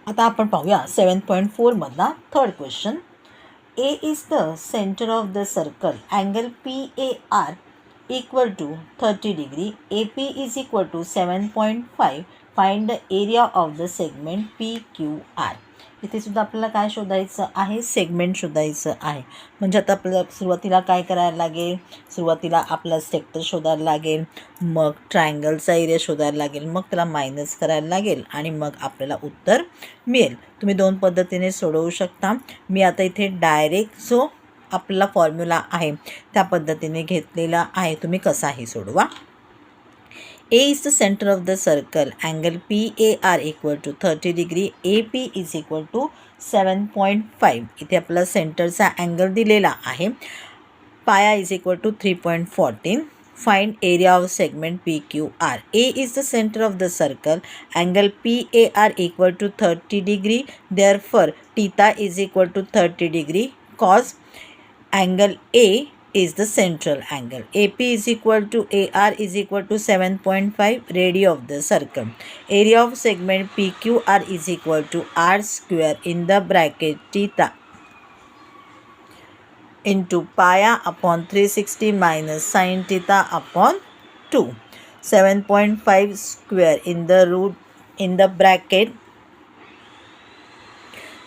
आता आपण पाहूया 7.4 मधला third question. A is the center of the circle. Angle PAR equal to 30 degree. AP is equal to 7.5. Find the area of the segment PQR. इथे सुद्धा आपल्याला काय शोधायचं आहे, सेगमेंट शोधायचं आहे. म्हणजे आता आपल्याला सुरुवातीला काय करायला लागेल, सुरुवातीला आपला सेक्टर शोधायला लागेल, मग ट्रायंगलचा एरिया शोधायला लागेल, मग त्याला मायनस करायला लागेल आणि मग आपल्याला उत्तर मिळेल. तुम्ही दोन पद्धतीने सोडवू शकता. मी आता इथे डायरेक्ट जो आपला फॉर्म्युला आहे त्या पद्धतीने घेतलेला आहे. तुम्ही कसाही सोडवा. A is the center of the circle. Angle PAR equal to 30 degree. AP is equal to 7.5. इथे आपला सेंटरचा अँगल दिलेला आहे. पाया is equal to 3.14. Find area of segment PQR. A is the center of the circle. Angle PAR equal to 30 degree. Therefore, theta is equal to 30 degree. Cos angle A is the central angle. AP is equal to AR is equal to 7.5 radii of the circle. Area of segment PQR is equal to R square in the bracket theta into pi upon 360 minus sin theta upon 2. 7.5 square in the root in the bracket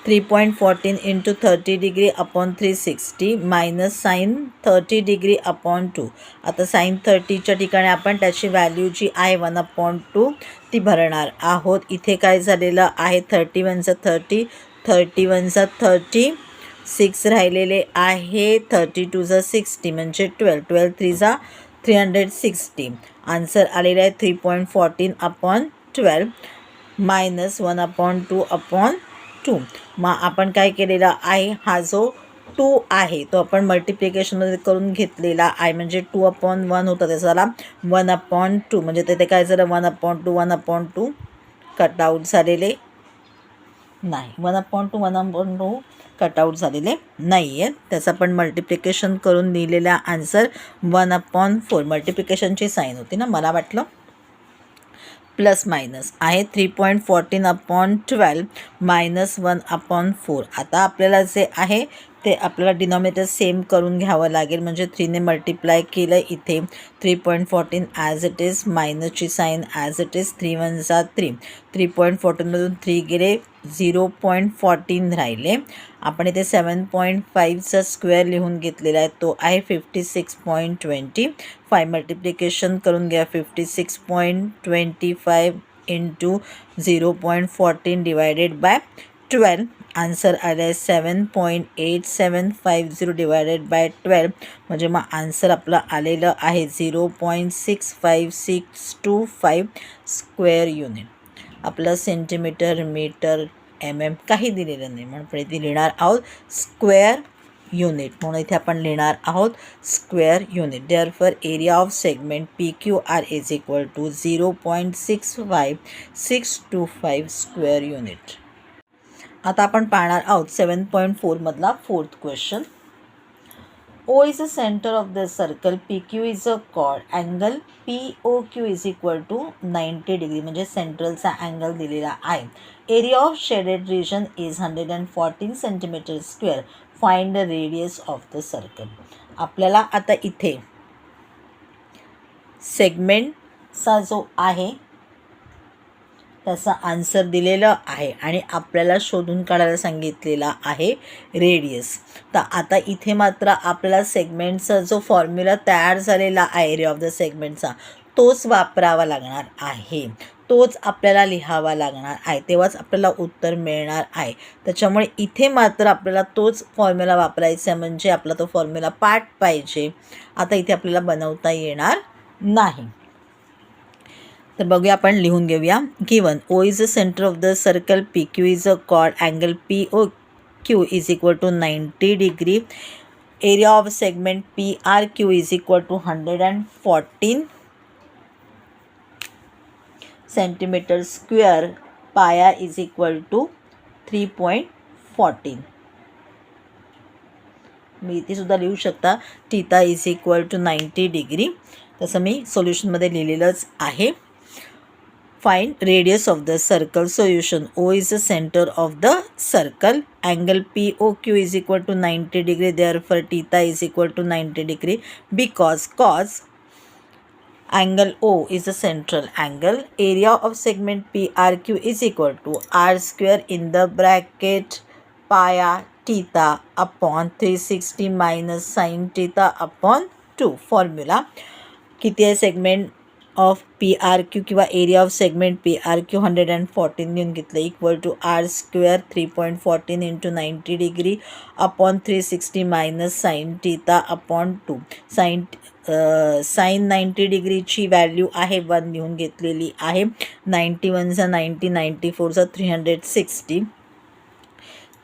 3.14 into 30 degree upon 360 minus sin 30 degree upon 2. आता sin 30च्या ठिकाणी आपण त्याची value जी आहे 1/2 ती भरणार आहोत. इथे काय झालेलं आहे, 31 30, 31 30, 6 राहिलेले आहे, 32 60 म्हणजे 12, 12 3 360. आन्सर आलेला आहे 3.14/12 मायनस 1/2/2. मग आपण काय केलेला आहे, हा जो 2 आहे तो आपण मल्टिप्लिकेशनमध्ये करून घेतलेला आहे. म्हणजे 2/1 होता त्याचा 1/2 म्हणजे तिथे काय झालं 1/2 कटआउट झालेले नाही. 1/2 कटआउट झालेले नाही आहेत. त्याचं आपण मल्टिप्लिकेशन करून दिलेला आन्सर 1/4. मल्टिप्लिकेशनची साईन होती ना, मला वाटलं प्लस मायनस आहे 3.14/12 मायनस 1/4. आता आपल्याला जे आहे ते आपल्याला डिनॉमिनेटर सेम करून घ्यावं लागेल. म्हणजे 3ने मल्टिप्लाय केलं इथे 3.14 ॲज इट इज, मायनसची साईन ॲज इट इज, 3 1 3. 3.14मधून 3 गेले, 0.14 राहिले. आपण इथे 7.5चा स्क्वेअर लिहून घेतलेला आहे, तो आहे 56.25. मल्टिप्लिकेशन करून घ्या. 56.25 इंटू 0.14 डिवायडेड बाय 12. आन्सर आलं आहे 7.8750 डिवायडेड बाय 12. म्हणजे मग आन्सर आपलं आलेलं आहे 0.65625 स्क्वेअर युनिट. आपलं सेंटीमीटर, मीटर, MM काही दिलेलं नाही, म्हणून इथे लिहिणार आहोत स्क्वेअर युनिट. म्हणून इथे आपण लिहिणार आहोत square unit. Therefore area of segment PQR is equal to 0.65625 square unit. आता आपण पाहणार आहोत 7.4 मधला fourth question. O is the center of the circle. PQ is a chord. Angle POQ is equal to 90 degree. म्हणजे सेंट्रलचा angle दिलेला आहे. Area of shaded region is 114 centimetre square. Find the radius of the circle. आपल्याला आता इथे सेगमेंटचा जो आहे त्याचा answer दिलेलं आहे आणि आपल्याला शोधून काढायला सांगितलेला आहे रेडियस. तर आता इथे मात्र आपल्याला सेगमेंटचा जो फॉर्म्युला तयार झालेला आहे एरिया ऑफ द सेगमेंटचा तोच वापरावा लागणार आहे, तोच आपल्याला लिहावा लागणार आहे, तेव्हाच आपल्याला उत्तर मिळणार आहे. त्याच्यामुळे इथे मात्र आपल्याला तोच फॉर्म्युला वापरायचा आहे, म्हणजे आपला तो फॉर्म्युला पाठ पाहिजे. आता इथे आपल्याला बनवता येणार नाही. तर बघूया, आपण लिहून घेऊया. Given O is the centre of the circle, PQ is a chord, angle POQ is equal to 90 degree. Area of segment PRQ is equal to 114 centimetre square. Pi is equal to 3.14. मी इथे सुद्धा लिहू शकता theta is equal to 90 degree. तसं मी सोल्युशनमध्ये लिहिलेलंच आहे. Find radius of the circle. Solution. O is the center of the circle. Angle POQ is equal to 90 degree. Therefore, theta is equal to 90 degree because cos angle O is the central angle. Area of segment PRQ is equal to R square in the bracket pi r theta upon 360 minus sin theta upon 2. Formula. किती आहे segment of PRQ किंवा area of segment PRQ 114 घेऊन घेतलं equal to R square 3.14 into 90 degree upon 360 minus sine theta upon 2. Sine 90 डिग्रीची value आहे 1 लिहून घेतलेली आहे. 91चा 90 94चा 360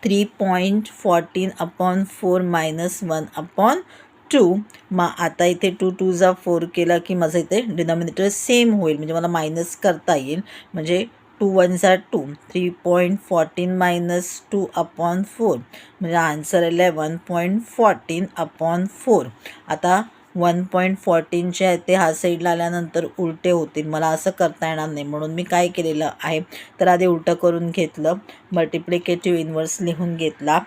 3.14 अपॉन 4 मायनस 1 अपॉन 2. मग आता इथे 2 2 4 केला की माझं इथे डिनॉमिनेटर सेम होईल म्हणजे मला मायनस करता येईल. म्हणजे 2 1 2 3.14 मायनस 2 अपॉन 4 म्हणजे आन्सर आलं आहे 1.14 अपॉन 4. आता 1.14चे आहे ते हा साईडला आल्यानंतर उलटे होतील. मला असं करता येणार नाही म्हणून मी काय केलेलं आहे तर आधी उलटं करून घेतलं. मल्टिप्लिकेटिव्ह इन्व्हर्स लिहून घेतला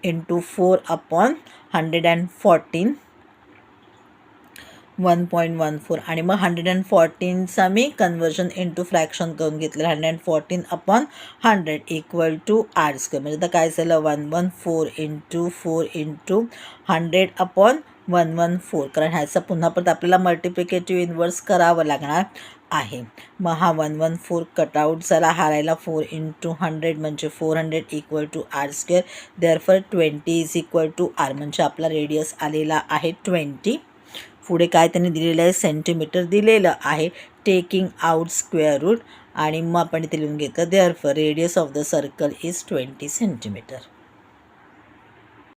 इंटू 4 अपॉन 114 1.14 आणि मग 114चा मी कन्वर्जन इंटू फ्रॅक्शन करून घेतलं. 114 upon 100 equal to R square म्हणजे आता काय झालं 114 इंटू 4 इंटू 100 अपॉन 114 कारण ह्याचा पुन्हा परत आपल्याला मल्टिप्लिकेटिव्ह इन्व्हर्स करावं लागणार आहे. मग हा 114 कटआउट झाला. हारायला 4 इंटू 100 म्हणजे 400 equal to R square. Therefore 20 is equal to R म्हणजे आपला रेडियस आलेला आहे 20. पुढे काय त्यांनी दिलेलं आहे सेंटीमीटर दिलेलं आहे. टेकिंग आउट स्क्वेअर रूट आणि मग आपण इथे लिहून घेतलं therefore radius of the circle is 20 centimetre.